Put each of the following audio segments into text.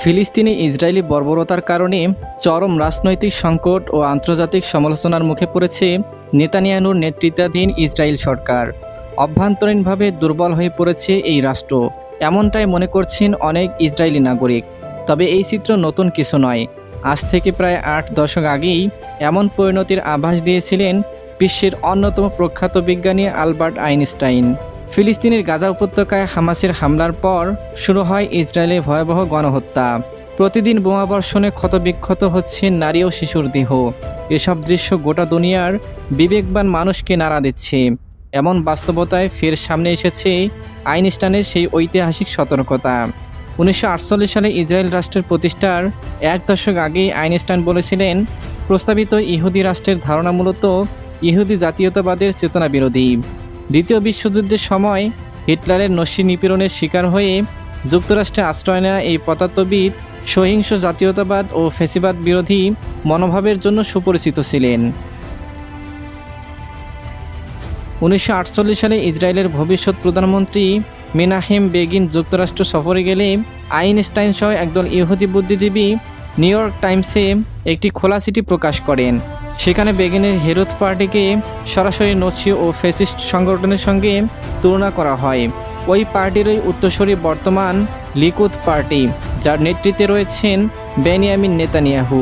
ফিলিস্তিনি ইসরায়েলি বর্বরতার কারণে চরম রাজনৈতিক সংকট ও আন্তর্জাতিক সমালোচনার মুখে পড়েছে নেতানিয়াহুর নেতৃত্বাধীন ইসরায়েল সরকার। অভ্যন্তরীণভাবে দুর্বল হয়ে পড়েছে এই রাষ্ট্র, এমনটাই মনে করছেন অনেক ইসরায়েলি নাগরিক। তবে এই চিত্র নতুন কিছু নয়। আজ থেকে প্রায় 8 দশক আগেই এমন পরিণতির আভাস দিয়েছিলেন বিশ্বের অন্যতম প্রখ্যাত বিজ্ঞানী আলবার্ট আইনস্টাইন। ফিলিস্তিনের গাজা উপত্যকায় হামাসের হামলার পর শুরু হয় ইসরায়েলের ভয়াবহ গণহত্যা। প্রতিদিন বোমাবর্ষণে ক্ষতবিক্ষত হচ্ছে নারী ও শিশুর দেহ। এসব দৃশ্য গোটা দুনিয়ার বিবেকবান মানুষকে নাড়া দিচ্ছে। এমন বাস্তবতায় ফের সামনে এসেছে আইনস্টাইনের সেই ঐতিহাসিক সতর্কতা। 1948 সালে ইসরায়েল রাষ্ট্রের প্রতিষ্ঠার 1 দশক আগেই আইনস্টাইন বলেছিলেন, প্রস্তাবিত ইহুদি রাষ্ট্রের ধারণা মূলত ইহুদি জাতীয়তাবাদের চেতনা বিরোধী। দ্বিতীয় বিশ্বযুদ্ধের সময় হিটলারের নস্যি নিপীড়নের শিকার হয়ে যুক্তরাষ্ট্রে আশ্রয় নেওয়া এই পদার্থবিদ সহিংস জাতীয়তাবাদ ও ফ্যাসিবাদ বিরোধী মনোভাবের জন্য সুপরিচিত ছিলেন। 1948 সালে ইসরায়েলের ভবিষ্যৎ প্রধানমন্ত্রী মেনাহেম বেগিন যুক্তরাষ্ট্র সফরে গেলে আইনস্টাইন সহ একদল ইহুদি বুদ্ধিজীবী নিউ ইয়র্ক টাইমসে একটি খোলা চিঠি প্রকাশ করেন। সেখানে বেগিনের হেরত পার্টিকে সরাসরি নৎসি ও ফ্যাসিস্ট সংগঠনের সঙ্গে তুলনা করা হয়। ওই পার্টিরই উত্তরসূরি বর্তমান লিকুদ পার্টি, যার নেতৃত্বে রয়েছেন বেনিয়ামিন নেতানিয়াহু।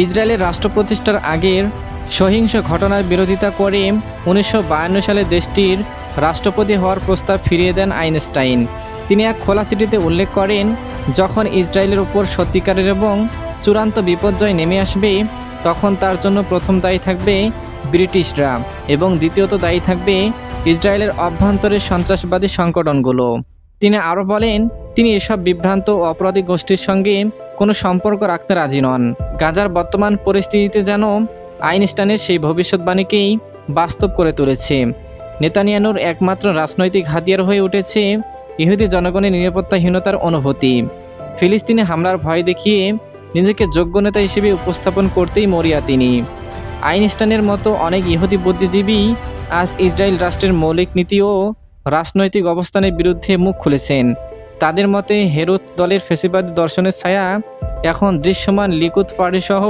ইসরায়েলের রাষ্ট্র প্রতিষ্ঠার আগের সহিংস ঘটনার বিরোধিতা করে 1952 সালে দেশটির রাষ্ট্রপতি হওয়ার প্রস্তাব ফিরিয়ে দেন আইনস্টাইন। তিনি এক খোলা চিঠিতে উল্লেখ করেন, যখন ইসরায়েলের উপর সত্যিকারের এবং চূড়ান্ত বিপর্যয় নেমে আসবে, তখন তার জন্য প্রথম দায়ী থাকবে ব্রিটিশরা এবং দ্বিতীয়ত দায়ী থাকবে ইসরায়েলের অভ্যন্তরের সন্ত্রাসবাদী সংগঠনগুলো। তিনি আরও বলেন, তিনি এসব বিভ্রান্ত ও অপরাধী গোষ্ঠীর সঙ্গে কোনো সম্পর্ক রাখতে রাজি নন। গাজার বর্তমান পরিস্থিতিতে যেন আইনস্টাইনের সেই ভবিষ্যৎবাণীকেই বাস্তব করে তুলেছে। নেতানিয়াহুর একমাত্র রাজনৈতিক হাতিয়ার হয়ে উঠেছে ইহুদি জনগণের নিরাপত্তাহীনতার অনুভূতি। ফিলিস্তিনে হামলার ভয় দেখিয়ে নিজেকে যোগ্য নেতা হিসেবে উপস্থাপন করতেই মরিয়া তিনি। আইনস্টাইনের মতো অনেক ইহুদি বুদ্ধিজীবী আজ ইসরায়েল রাষ্ট্রের মৌলিক নীতি ও রাজনৈতিক অবস্থানের বিরুদ্ধে মুখ খুলেছেন। তাদের মতে হেরত দলের ফ্যাসিবাদী দর্শনের ছায়া এখন দৃশ্যমান লিকুদ পার্টিসহ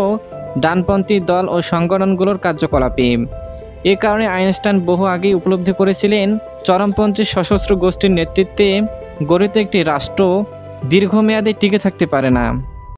ডানপন্থী দল ও সংগঠনগুলোর কার্যকলাপে। এ কারণে আইনস্টাইন বহু আগেই উপলব্ধি করেছিলেন, চরমপন্থী সশস্ত্র গোষ্ঠীর নেতৃত্বে গঠিত একটি রাষ্ট্র দীর্ঘমেয়াদে টিকে থাকতে পারে না।